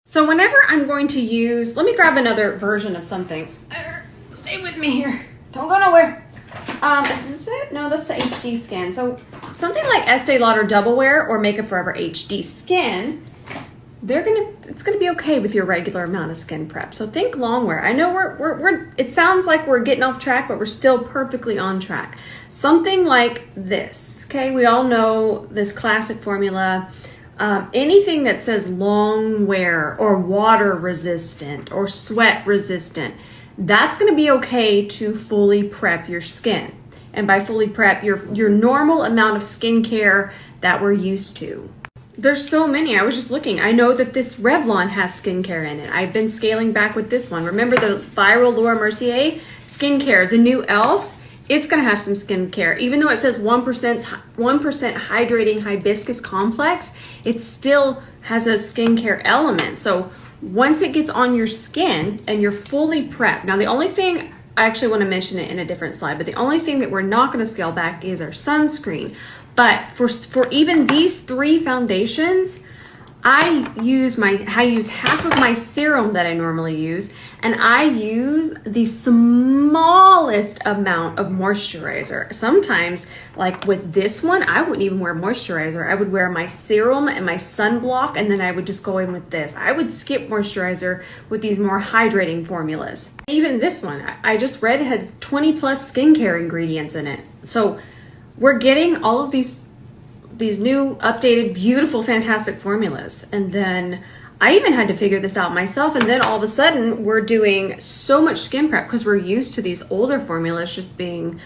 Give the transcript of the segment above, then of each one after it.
So whenever I'm going to use, let me grab another version of something. Stay with me here. Don't go nowhere. Is this it? No, that's the HD Skin. So something like Estee Lauder Double Wear or Makeup Forever HD Skin, it's gonna be okay with your regular amount of skin prep. So think long wear. I know it sounds like we're getting off track, but we're still perfectly on track. Something like this, okay? We all know this classic formula. Anything that says long wear or water resistant or sweat resistant, that's going to be okay to fully prep your skin. And by fully prep, your normal amount of skincare that we're used to. There's so many. I was just looking. I know that this Revlon has skincare in it. I've been scaling back with this one. Remember the viral Laura Mercier skincare, the new e.l.f.? It's going to have some skincare. Even though it says 1% hydrating hibiscus complex, it still has a skincare element. So once it gets on your skin and you're fully prepped. Now the only thing, I actually want to mention it in a different slide, but the only thing that we're not going to scale back is our sunscreen. But for even these three foundations, I use half of my serum that I normally use, and I use the smallest amount of moisturizer. Sometimes, like with this one, I wouldn't even wear moisturizer. I would wear my serum and my sunblock, and then I would just go in with this. I would skip moisturizer with these more hydrating formulas. Even this one, I just read had 20 plus skincare ingredients in it. So we're getting all of these new, updated, beautiful, fantastic formulas. And then I even had to figure this out myself. And then all of a sudden we're doing so much skin prep because we're used to these older formulas just being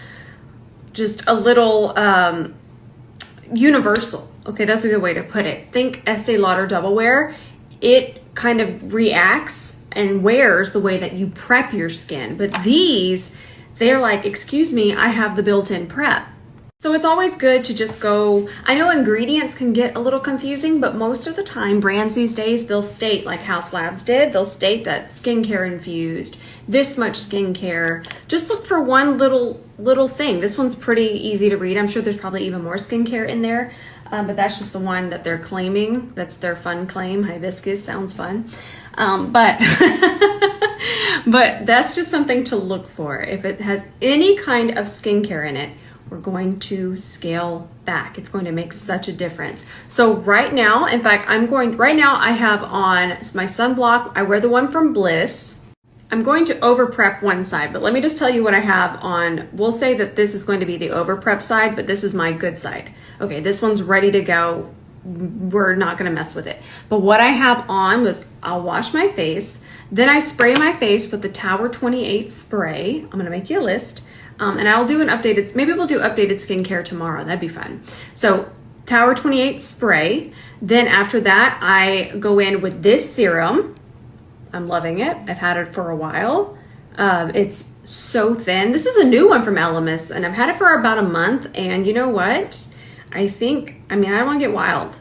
just a little universal. Okay, that's a good way to put it. Think Estee Lauder Double Wear. It kind of reacts and wears the way that you prep your skin. But these, they're like, excuse me, I have the built-in prep. So it's always good to just go, I know ingredients can get a little confusing, but most of the time brands these days, they'll state, like House Labs did, they'll state that skincare infused, this much skincare. Just look for one little thing. This one's pretty easy to read. I'm sure there's probably even more skincare in there, but that's just the one that they're claiming. That's their fun claim. Hibiscus sounds fun. But that's just something to look for. If it has any kind of skincare in it, we're going to scale back. It's going to make such a difference. So right now, in fact, right now I have on my sunblock. I wear the one from Bliss. I'm going to over prep one side, but let me just tell you what I have on. We'll say that this is going to be the over prep side, but this is my good side. Okay, this one's ready to go. We're not gonna mess with it. But what I have on was, I'll wash my face, then I spray my face with the Tower 28 spray. I'm gonna make you a list. And I'll do maybe we'll do updated skincare tomorrow. That'd be fun. So Tower 28 spray. Then after that, I go in with this serum. I'm loving it. I've had it for a while. It's so thin. This is a new one from Elemis, and I've had it for about a month. And you know what? I don't want to get wild,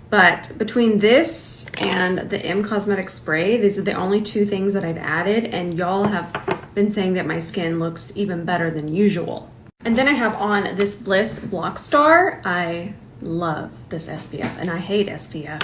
but between this and the M Cosmetics spray, these are the only two things that I've added, and y'all have been saying that my skin looks even better than usual. And then I have on this Bliss Block Star. I love this SPF, and I hate SPF,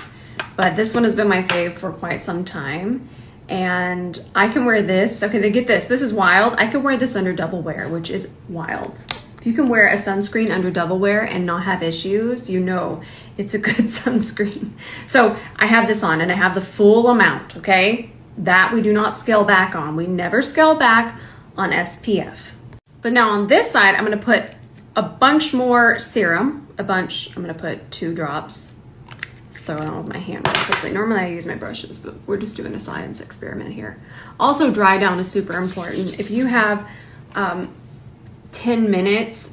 but this one has been my fave for quite some time. And I can wear this. Okay, get this. This is wild. I can wear this under Double Wear, which is wild. If you can wear a sunscreen under Double Wear and not have issues, you know it's a good sunscreen. So I have this on, and I have the full amount, okay? That we do not scale back on. We never scale back on SPF. But now on this side, I'm gonna put a bunch more serum. I'm gonna put 2 drops. Just throw it on with my hand real quickly. Normally I use my brushes, but we're just doing a science experiment here. Also, dry down is super important. If you have 10 minutes,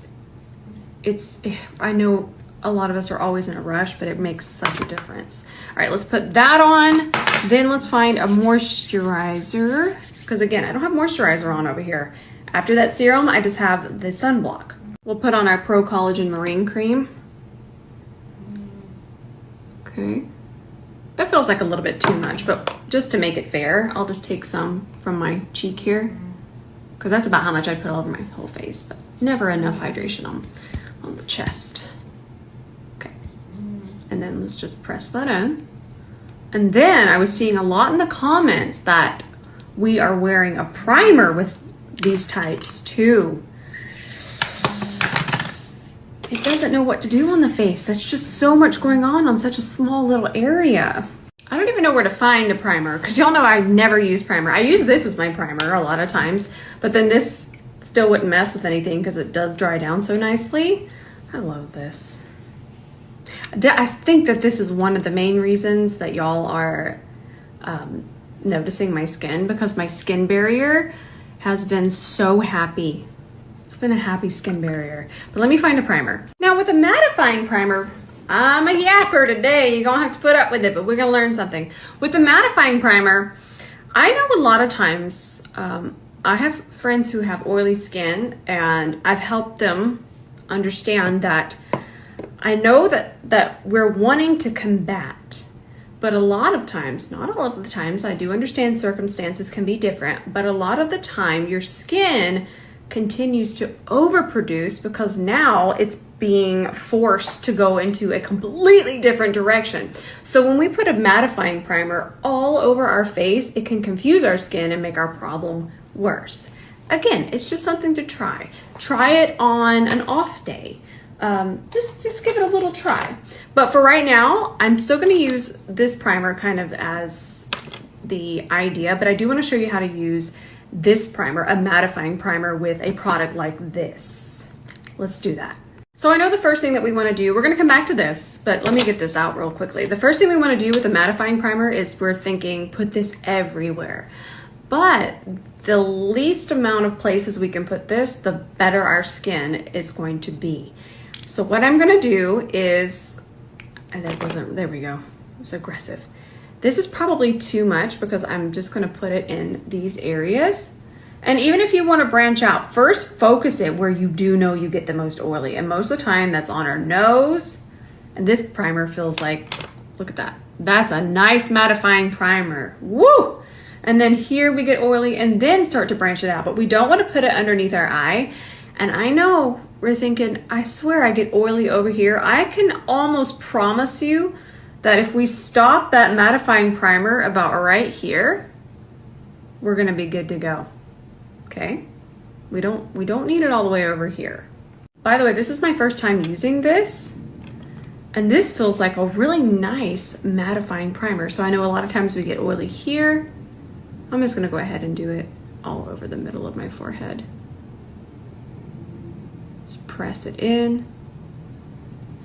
I know a lot of us are always in a rush, but it makes such a difference. All right, let's put that on. Then let's find a moisturizer, because again, I don't have moisturizer on over here. After that serum, I just have the sunblock. We'll put on our Pro Collagen Marine Cream. Okay. That feels like a little bit too much, but just to make it fair, I'll just take some from my cheek here, because that's about how much I put all over my whole face, but never enough hydration on the chest. Okay. And then let's just press that in. And then I was seeing a lot in the comments that we are wearing a primer with these types too. It doesn't know what to do on the face. That's just so much going on such a small little area. I don't even know where to find a primer because y'all know I never use primer. I use this as my primer a lot of times, but then this still wouldn't mess with anything because it does dry down so nicely. I love this. I think that this is one of the main reasons that y'all are noticing my skin, because my skin barrier has been so happy. It's been a happy skin barrier. But let me find a primer. Now with a mattifying primer, I'm a yapper today. You're gonna have to put up with it, but we're gonna learn something. With the mattifying primer, I know a lot of times, I have friends who have oily skin, and I've helped them understand that I know that we're wanting to combat, but a lot of times, not all of the times, I do understand circumstances can be different, but a lot of the time your skin continues to overproduce because now it's being forced to go into a completely different direction. So when we put a mattifying primer all over our face, it can confuse our skin and make our problem worse. Again, it's just something to try. Try it on an off day. Just give it a little try. But for right now, I'm still going to use this primer kind of as the idea, but I do want to show you how to use this primer, a mattifying primer, with a product like this. Let's do that. So I know the first thing that we want to do, we're going to come back to this, but let me get this out real quickly. The first thing we want to do with a mattifying primer is we're thinking put this everywhere. But the least amount of places we can put this, the better our skin is going to be. So what I'm gonna do is, and that wasn't, there we go, it's aggressive. This is probably too much because I'm just gonna put it in these areas. And even if you wanna branch out, first focus it where you do know you get the most oily. And most of the time that's on our nose. And this primer feels like, look at that. That's a nice mattifying primer, woo! And then here we get oily and then start to branch it out, but we don't wanna put it underneath our eye. And I know we're thinking, I swear I get oily over here. I can almost promise you that if we stop that mattifying primer about right here, we're gonna be good to go, okay? We don't need it all the way over here. By the way, this is my first time using this, and this feels like a really nice mattifying primer. So I know a lot of times we get oily here. I'm just gonna go ahead and do it all over the middle of my forehead. Press it in.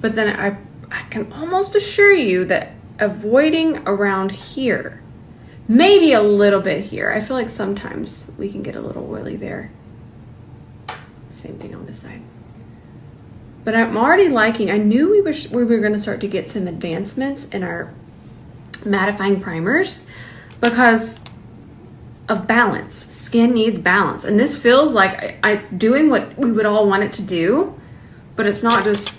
But then I can almost assure you that avoiding around here, maybe a little bit here. I feel like sometimes we can get a little oily there. Same thing on this side. But I'm already liking, I knew we were gonna start to get some advancements in our mattifying primers because of balance. Skin needs balance. And this feels like it's doing what we would all want it to do, but it's not just,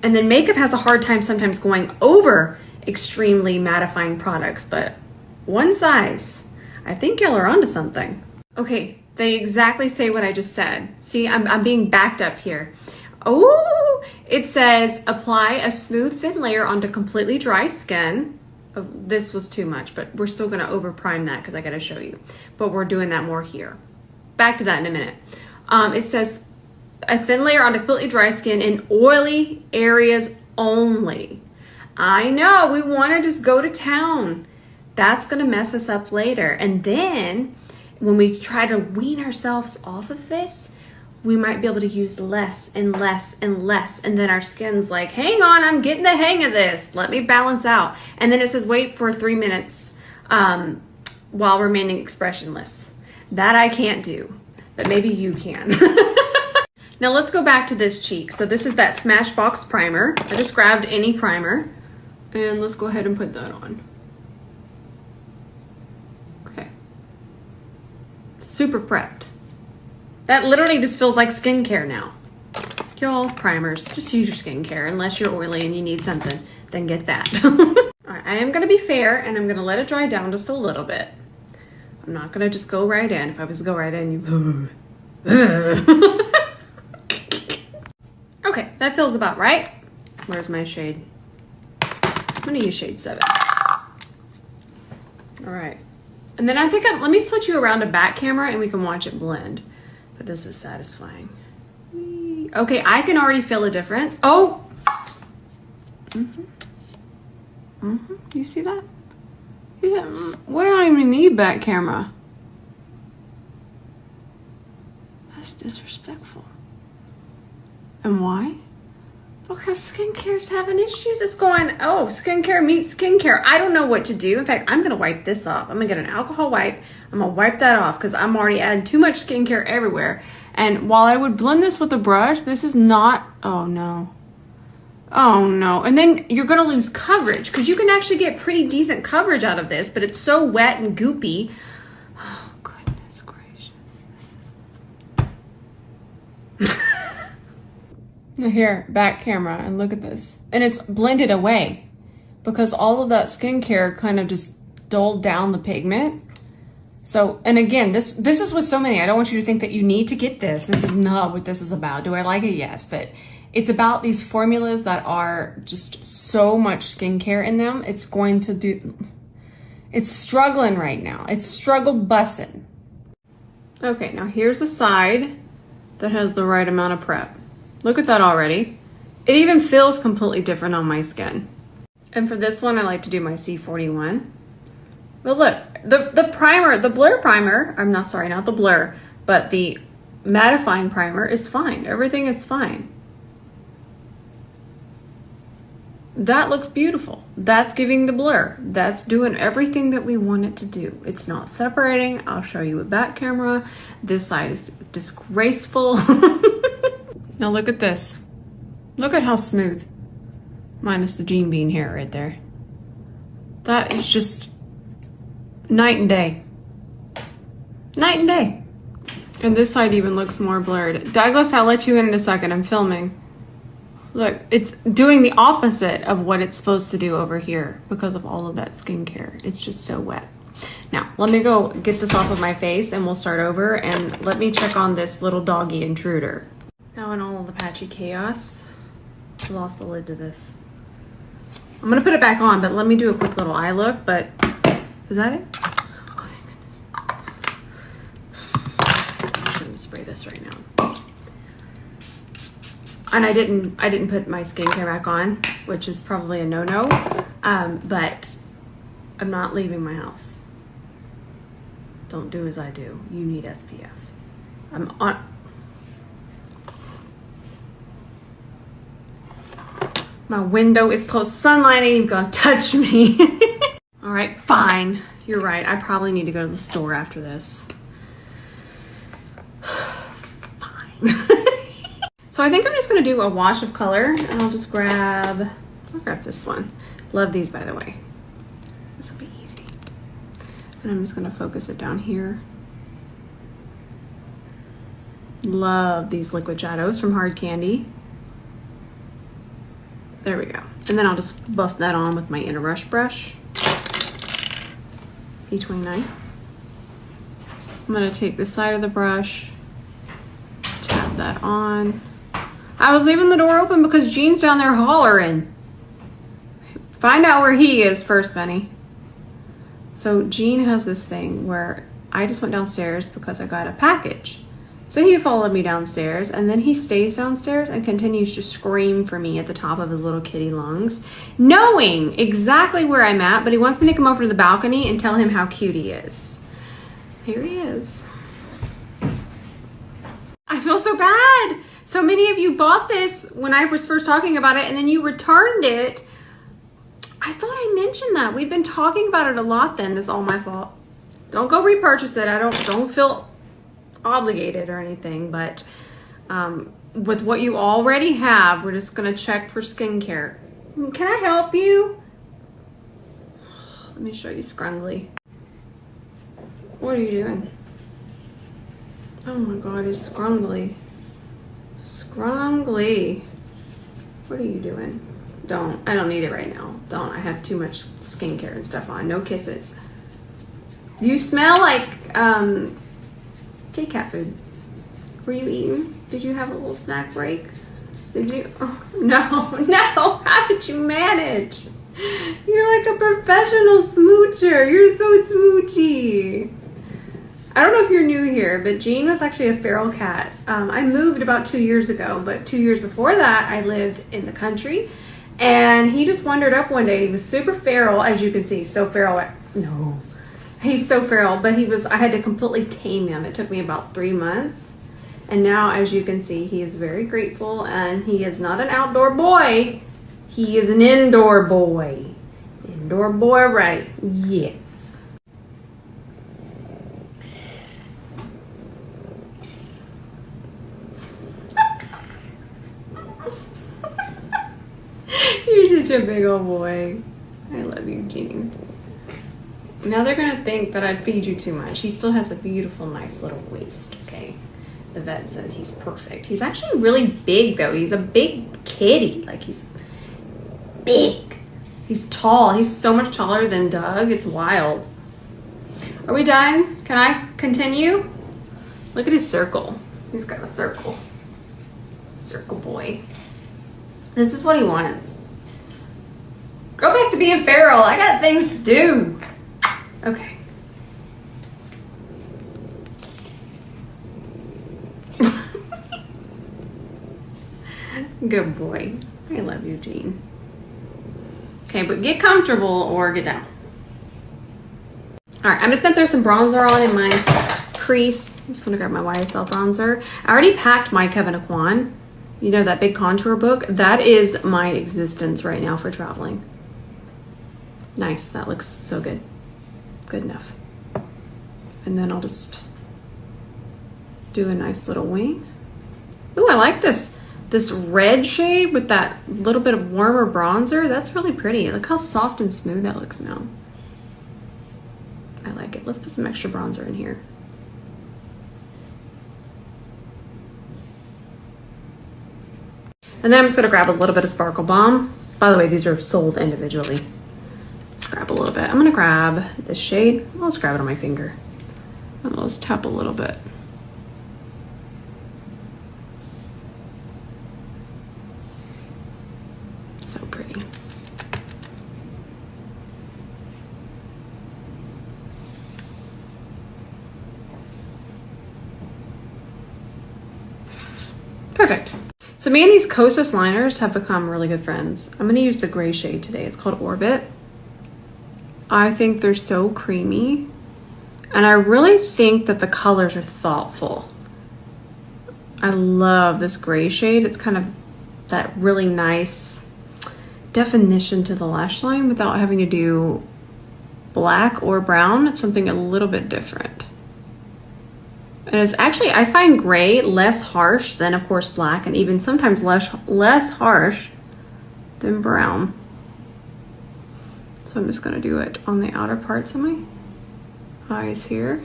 and then makeup has a hard time sometimes going over extremely mattifying products, but one size, I think y'all are onto something. Okay, they exactly say what I just said. See, I'm being backed up here. Oh, it says apply a smooth thin layer onto completely dry skin. This was too much, but we're still gonna over prime that because I gotta show you. But we're doing that more here. Back to that in a minute. It says a thin layer on completely dry skin in oily areas only. I know, we wanna just go to town. That's gonna mess us up later. And then when we try to wean ourselves off of this, we might be able to use less and less and less. And then our skin's like, hang on, I'm getting the hang of this. Let me balance out. And then it says wait for 3 minutes while remaining expressionless. That I can't do, but maybe you can. Now let's go back to this cheek. So this is that Smashbox primer. I just grabbed any primer and let's go ahead and put that on. Okay. Super prepped. That literally just feels like skincare now. Y'all, primers, just use your skincare. Unless you're oily and you need something, then get that. All right, I am gonna be fair and I'm gonna let it dry down just a little bit. I'm not gonna just go right in. If I was to go right in, you... Okay, that feels about right. Where's my shade? I'm gonna use shade 7. All right. And then I think, let me switch you around to back camera and we can watch it blend. But this is satisfying. Okay, I can already feel a difference. Oh! You see that? Yeah. Well, I don't even need back camera. That's disrespectful. And why? Because skincare's having issues. It's going, oh, skincare meets skincare. I don't know what to do. In fact, I'm going to wipe this off. I'm going to get an alcohol wipe. I'm going to wipe that off because I'm already adding too much skincare everywhere. And while I would blend this with a brush, this is not, oh no. Oh no. And then you're going to lose coverage because you can actually get pretty decent coverage out of this, but it's so wet and goopy. Oh, goodness gracious. This is... Now here, back camera, and look at this. And it's blended away because all of that skincare kind of just dulled down the pigment. So, and again, this is with so many. I don't want you to think that you need to get this. This is not what this is about. Do I like it? Yes, but it's about these formulas that are just so much skincare in them. It's going to do, it's struggling right now. It's struggle bussin'. Okay, now here's the side that has the right amount of prep. Look at that already. It even feels completely different on my skin. And for this one, I like to do my C41. But look, the primer, the blur primer, I'm not sorry, not the blur, but the mattifying primer is fine. Everything is fine. That looks beautiful. That's giving the blur. That's doing everything that we want it to do. It's not separating. I'll show you with back camera. This side is disgraceful. Now look at this. Look at how smooth. Minus the Gene Bean hair right there. That is just night and day. Night and day. And this side even looks more blurred. Douglas, I'll let you in a second. I'm filming. Look, it's doing the opposite of what it's supposed to do over here because of all of that skincare. It's just so wet. Now, let me go get this off of my face and we'll start over, and let me check on this little doggy intruder. Now in all of the patchy chaos, I lost the lid to this. I'm gonna put it back on, but let me do a quick little eye look, but is that it? Oh, thank goodness. I'm gonna spray this right now. And I didn't put my skincare back on, which is probably a no-no, but I'm not leaving my house. Don't do as I do. You need SPF. I'm on. My window is closed. Sunlight ain't even gonna touch me. All right, fine. You're right. I probably need to go to the store after this. Fine. So I think I'm just gonna do a wash of color, and I'll grab this one. Love these, by the way. This will be easy. And I'm just gonna focus it down here. Love these liquid shadows from Hard Candy. There we go. And then I'll just buff that on with my Inner Rush brush. P29. I'm gonna take this side of the brush, tap that on. I was leaving the door open because Gene's down there hollering. Find out where he is first, Benny. So Gene has this thing where I just went downstairs because I got a package. So he followed me downstairs, and then he stays downstairs and continues to scream for me at the top of his little kitty lungs, knowing exactly where I'm at, but he wants me to come over to the balcony and tell him how cute he is. Here he is. I feel so bad. So many of you bought this when I was first talking about it, and then you returned it. I thought I mentioned that. We've been talking about it a lot then. That's all my fault. Don't go repurchase it. Don't feel obligated or anything, but with what you already have, we're just gonna check for skincare. Can I help you? Let me show you scrungly. What are you doing? Oh my god, it's scrungly. Scrungly. What are you doing? I don't need it right now. I have too much skincare and stuff on. No kisses. You smell like Kit Kat food. Were you eating? Did you have a little snack break? Did you? Oh, no. How did you manage? You're like a professional smoocher. You're so smoochy. I don't know if you're new here, but Jean was actually a feral cat. I moved about 2 years ago, but 2 years before that, I lived in the country. And he just wandered up one day. He was super feral, as you can see. So feral. No. He's so feral, but I had to completely tame him. It took me about 3 months. And now, as you can see, he is very grateful. And he is not an outdoor boy. He is an indoor boy. Indoor boy, right? Yes. You're such a big old boy. I love you, Jean. Now they're gonna think that I'd feed you too much. He still has a beautiful, nice little waist, okay? The vet said he's perfect. He's actually really big though. He's a big kitty. Like he's big. He's tall. He's so much taller than Doug. It's wild. Are we done? Can I continue? Look at his circle. He's got a circle. Circle boy. This is what he wants. Go back to being feral. I got things to do. Okay. Good boy. I love you, Jean. Okay, but get comfortable or get down. All right, I'm just gonna throw some bronzer on in my crease. I'm just gonna grab my YSL bronzer. I already packed my Kevin Aquan. You know, that big contour book? That is my existence right now for traveling. Nice, that looks so good. Good enough. And then I'll just do a nice little wing. Ooh, I like this red shade with that little bit of warmer bronzer. That's really pretty. Look how soft and smooth that looks now. I like it. Let's put some extra bronzer in here. And then I'm just gonna grab a little bit of Sparkle Balm. By the way, these are sold individually. Let's grab a little bit. I'm gonna grab this shade. I'll just grab it on my finger. And I'll just tap a little bit. So pretty. Perfect. So me and these Kosas liners have become really good friends. I'm gonna use the gray shade today. It's called Orbit. I think they're so creamy. And I really think that the colors are thoughtful. I love this gray shade. It's kind of that really nice definition to the lash line without having to do black or brown. It's something a little bit different. And it's actually, I find gray less harsh than, of course, black, and even sometimes less harsh than brown. So I'm just gonna do it on the outer parts of my eyes here.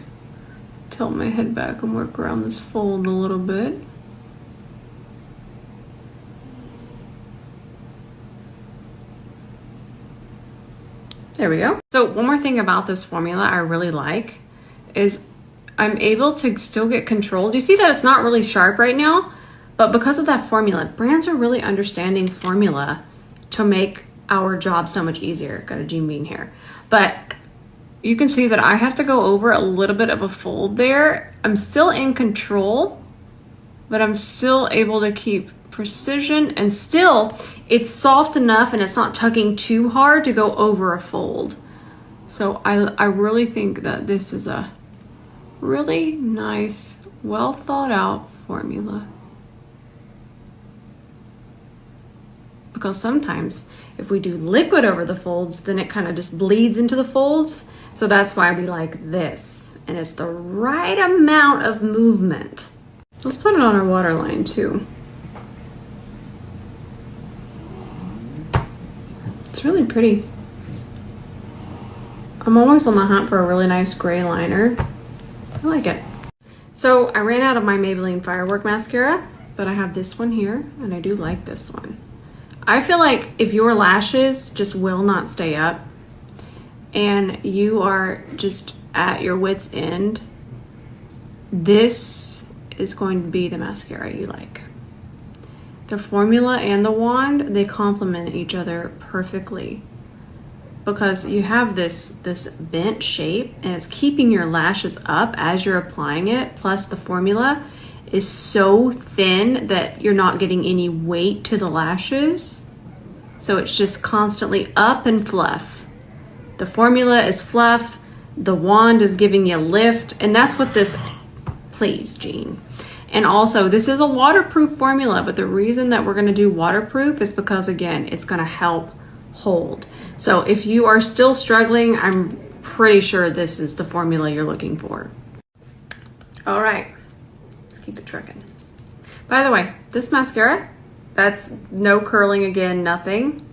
Tilt my head back and work around this fold a little bit. There we go. So one more thing about this formula I really like is I'm able to still get control. Do you see that it's not really sharp right now? But because of that formula, brands are really understanding formula to make our job so much easier. Got a Jean Bean here. But you can see that I have to go over a little bit of a fold there. I'm still in control, but I'm still able to keep precision, and still it's soft enough and it's not tugging too hard to go over a fold. So I really think that this is a really nice, well thought out formula. Because sometimes if we do liquid over the folds, then it kind of just bleeds into the folds. So that's why we like this. And it's the right amount of movement. Let's put it on our waterline too. It's really pretty. I'm always on the hunt for a really nice gray liner. I like it. So I ran out of my Maybelline Firework mascara, but I have this one here, and I do like this one. I feel like if your lashes just will not stay up and you are just at your wit's end, this is going to be the mascara you like. The formula and the wand, they complement each other perfectly. because you have this bent shape and it's keeping your lashes up as you're applying it. Plus the formula is so thin that you're not getting any weight to the lashes. So it's just constantly up and fluff. The formula is fluff. The wand is giving you lift. And that's what this, please, Jean. And also, this is a waterproof formula, but the reason that we're gonna do waterproof is because, again, it's gonna help hold. So if you are still struggling, I'm pretty sure this is the formula you're looking for. All right, let's keep it trucking. By the way, this mascara, that's no curling again, nothing.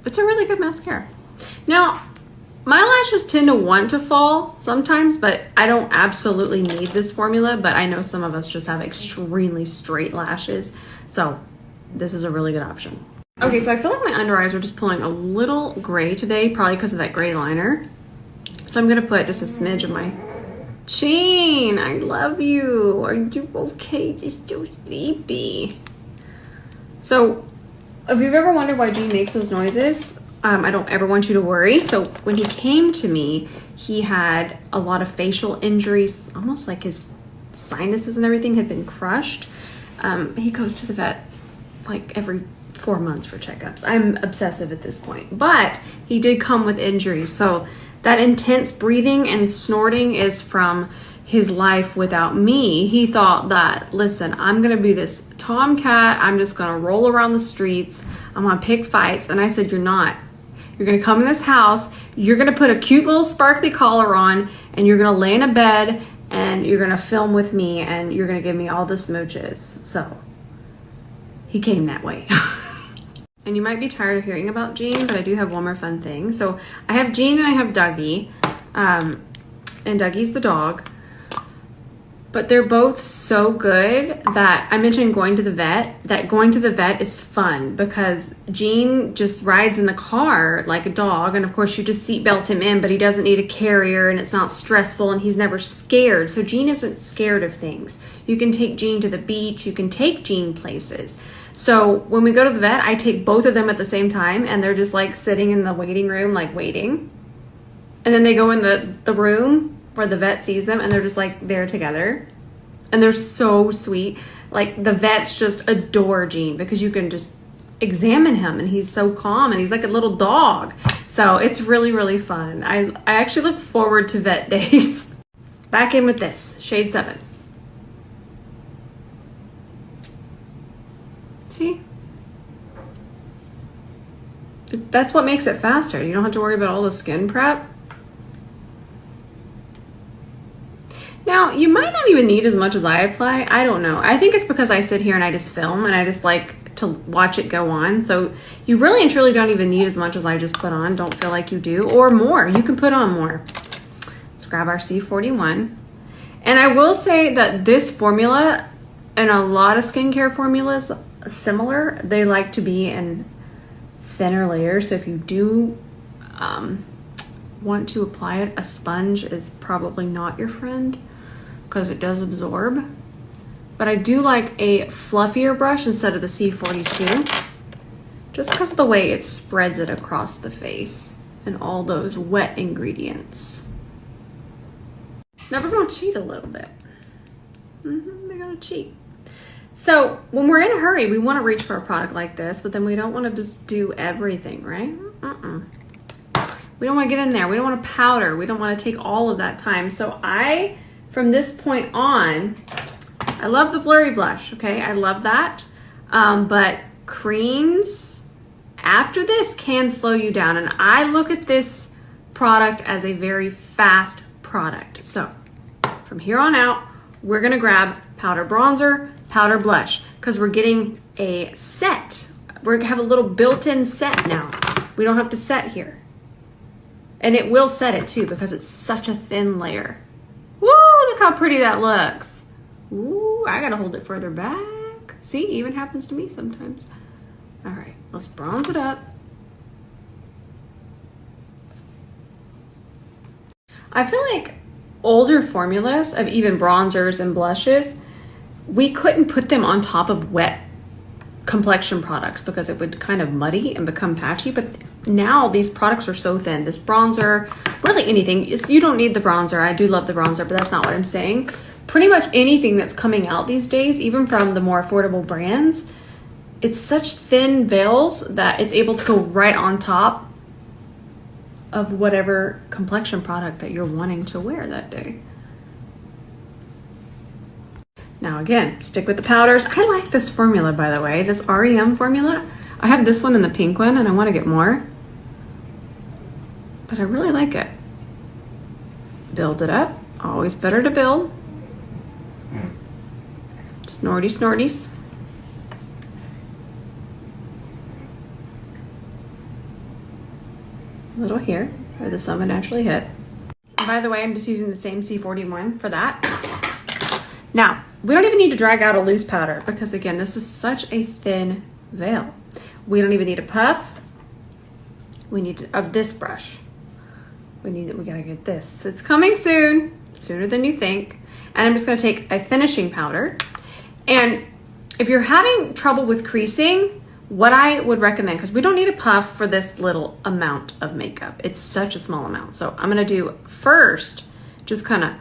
It's a really good mascara. Now, my lashes tend to want to fall sometimes, but I don't absolutely need this formula, but I know some of us just have extremely straight lashes. So this is a really good option. Okay, so I feel like my under eyes are just pulling a little gray today, probably because of that gray liner. So I'm gonna put just a smidge of my Jean, I love you. Are you okay? Just so sleepy. So if you've ever wondered why Jean makes those noises, I don't ever want you to worry. So when he came to me, he had a lot of facial injuries, almost like his sinuses and everything had been crushed. He goes to the vet like every 4 months for checkups. I'm obsessive at this point, but he did come with injuries. So that intense breathing and snorting is from his life without me. He thought that, listen, I'm gonna be this tomcat. I'm just gonna roll around the streets. I'm gonna pick fights. And I said, you're not. You're gonna come in this house, you're gonna put a cute little sparkly collar on, and you're gonna lay in a bed, and you're gonna film with me, and you're gonna give me all the smooches. So he came that way. And you might be tired of hearing about Jean, but I do have one more fun thing. So I have Jean and I have Dougie, and Dougie's the dog. But they're both so good that I mentioned going to the vet, that going to the vet is fun because Jean just rides in the car like a dog. And of course you just seatbelt him in, but he doesn't need a carrier and it's not stressful and he's never scared. So Jean isn't scared of things. You can take Jean to the beach. You can take Jean places. So when we go to the vet, I take both of them at the same time and they're just like sitting in the waiting room, like waiting. And then they go in the room where the vet sees them and they're just like there together. And they're so sweet. Like the vets just adore Jean because you can just examine him and he's so calm and he's like a little dog. So it's really, really fun. I actually look forward to vet days. Back in with this, shade 7. See? That's what makes it faster. You don't have to worry about all the skin prep. Now, you might not even need as much as I apply. I don't know. I think it's because I sit here and I just film and I just like to watch it go on. So you really and truly don't even need as much as I just put on. Don't feel like you do. Or more. You can put on more. Let's grab our C41. And I will say that this formula and a lot of skincare formulas similar, they like to be in thinner layers. So if you do want to apply it, a sponge is probably not your friend because it does absorb. But I do like a fluffier brush instead of the C42 just because of the way it spreads it across the face and all those wet ingredients. Now we're going to cheat a little bit. We're going to cheat. So when we're in a hurry, we want to reach for a product like this, but then we don't want to just do everything, right? We don't want to get in there. We don't want to powder. We don't want to take all of that time. So from this point on, I love the blurry blush, okay? I love that. But creams after this can slow you down. And I look at this product as a very fast product. So from here on out, we're gonna grab powder bronzer, powder blush, because we're getting a set. We're gonna have a little built-in set now. We don't have to set here. And it will set it too because it's such a thin layer. Woo, look how pretty that looks. Ooh, I gotta hold it further back. See, even happens to me sometimes. All right, let's bronze it up. I feel like older formulas of even bronzers and blushes, we couldn't put them on top of wet complexion products because it would kind of muddy and become patchy, but now these products are so thin. This bronzer, really anything. You don't need the bronzer. I do love the bronzer, but that's not what I'm saying. Pretty much anything that's coming out these days, even from the more affordable brands, it's such thin veils that it's able to go right on top of whatever complexion product that you're wanting to wear that day. Now again, stick with the powders. I like this formula, by the way, this REM formula. I have this one and the pink one, and I want to get more, but I really like it. Build it up. Always better to build. Snorty snorties. A little here where the sun would naturally hit. And by the way, I'm just using the same C41 for that. Now, we don't even need to drag out a loose powder because again, this is such a thin veil. We don't even need a puff. We need this brush. We gotta get this. It's coming soon, sooner than you think. And I'm just gonna take a finishing powder. And if you're having trouble with creasing, what I would recommend, because we don't need a puff for this little amount of makeup. It's such a small amount. So I'm gonna do first, just kind of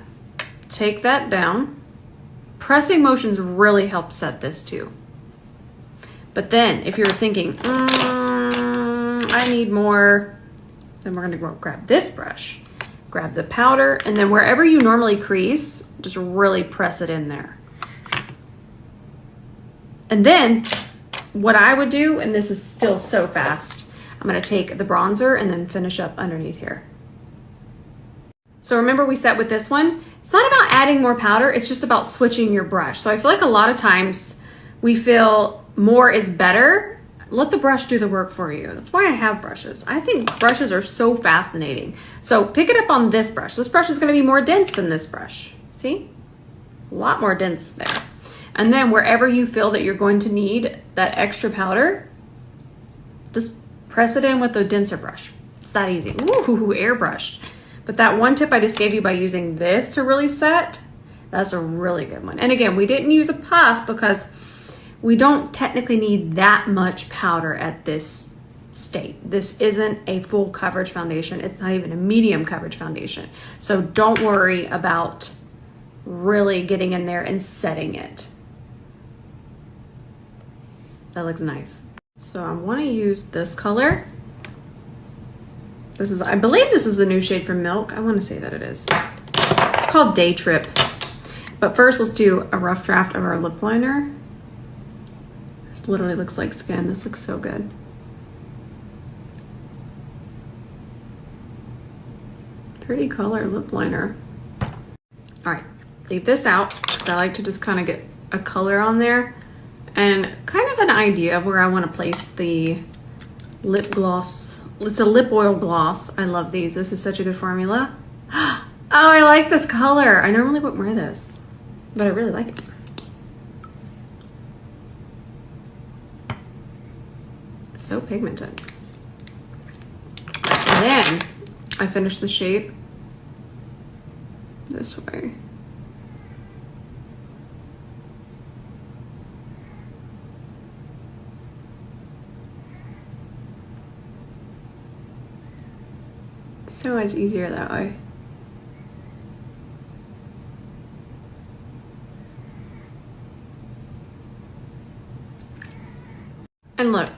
take that down. Pressing motions really help set this too. But then if you're thinking, I need more, then we're gonna grab this brush, grab the powder, and then wherever you normally crease, just really press it in there. And then what I would do, and this is still so fast, I'm gonna take the bronzer and then finish up underneath here. So remember we set with this one, it's not about adding more powder, it's just about switching your brush. So I feel like a lot of times we feel more is better. Let the brush do the work for you. That's why I have brushes. I think brushes are so fascinating. So pick it up on this brush. This brush is gonna be more dense than this brush. See? A lot more dense there. And then wherever you feel that you're going to need that extra powder, just press it in with a denser brush. It's that easy. Ooh, airbrushed. But that one tip I just gave you by using this to really set, that's a really good one. And again, we didn't use a puff because we don't technically need that much powder at this state. This isn't a full coverage foundation. It's not even a medium coverage foundation. So don't worry about really getting in there and setting it. That looks nice. So I want to use this color. This is, I believe this is a new shade from Milk. I want to say that it is. It's called Day Trip. But first, let's do a rough draft of our lip liner. This literally looks like skin. This looks so good. Pretty color lip liner. All right, leave this out because I like to just kind of get a color on there and kind of an idea of where I want to place the lip gloss. It's a lip oil gloss. I love these. This is such a good formula. Oh, I like this color. I normally wouldn't wear this, but I really like it. It's so pigmented. And then I finish the shape this way. So much easier that way. And look,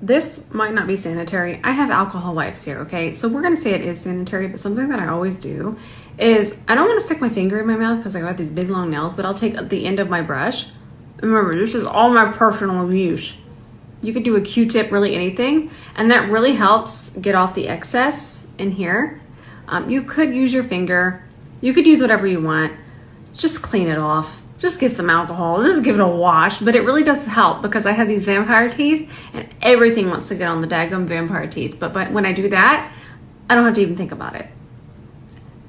this might not be sanitary. I have alcohol wipes here, okay? So we're gonna say it is sanitary, but something that I always do is, I don't wanna stick my finger in my mouth because I got these big long nails, but I'll take the end of my brush. And remember, this is all my personal use. You could do a Q-tip, really anything, and that really helps get off the excess in here. You could use your finger. You could use whatever you want. Just clean it off. Just get some alcohol. Just give it a wash. But it really does help because I have these vampire teeth and everything wants to get on the daggum vampire teeth. But when I do that, I don't have to even think about it.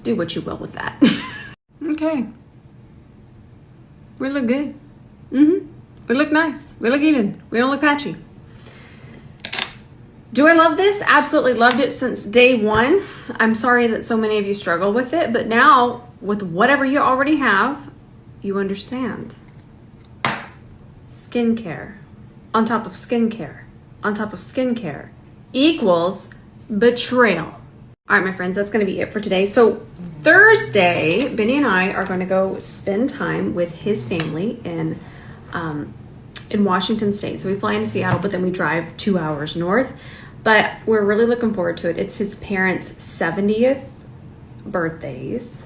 Do what you will with that. Okay. We look good. We look nice. We look even. We don't look patchy. Do I love this? Absolutely loved it since day one. I'm sorry that so many of you struggle with it, but now with whatever you already have, you understand. Skincare on top of skincare on top of skincare equals betrayal. All right, my friends, that's going to be it for today. So Thursday, Benny and I are going to go spend time with his family in Washington State. So we fly into Seattle, but then we drive 2 hours north. But we're really looking forward to it. It's his parents' 70th birthdays,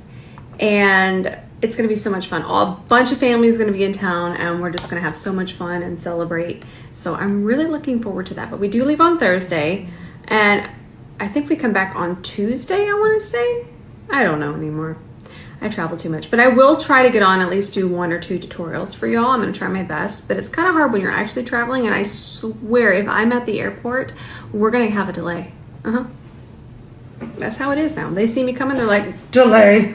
and it's going to be so much fun. A bunch of family is going to be in town, and we're just going to have so much fun and celebrate. So I'm really looking forward to that. But we do leave on Thursday, and I think we come back on Tuesday, I want to say. I don't know anymore. I travel too much. But I will try to get on, at least do 1 or 2 tutorials for y'all. I'm going to try my best. But it's kind of hard when you're actually traveling. And I swear, if I'm at the airport, we're going to have a delay. That's how it is now. They see me coming, they're like, delay.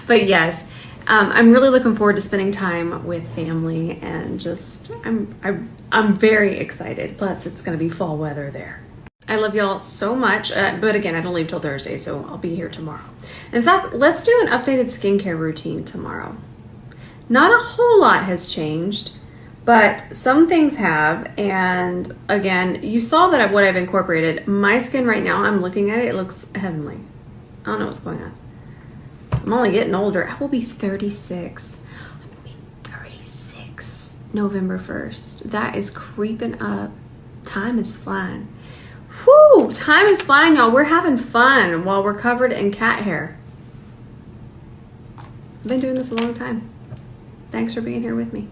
But yes, I'm really looking forward to spending time with family. And just, I'm very excited. Plus, it's going to be fall weather there. I love y'all so much, but again, I don't leave till Thursday, so I'll be here tomorrow. In fact, let's do an updated skincare routine tomorrow. Not a whole lot has changed, but some things have, and again, you saw that what I've incorporated. My skin right now, I'm looking at it, it looks heavenly. I don't know what's going on. I'm only getting older. I will be 36. I'm gonna be 36 November 1st. That is creeping up. Time is flying. Whoo! Time is flying, y'all. We're having fun while we're covered in cat hair. I've been doing this a long time. Thanks for being here with me.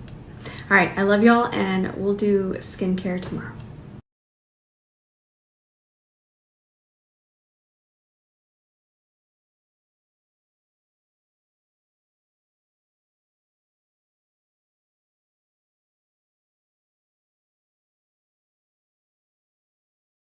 All right, I love y'all, and we'll do skincare tomorrow.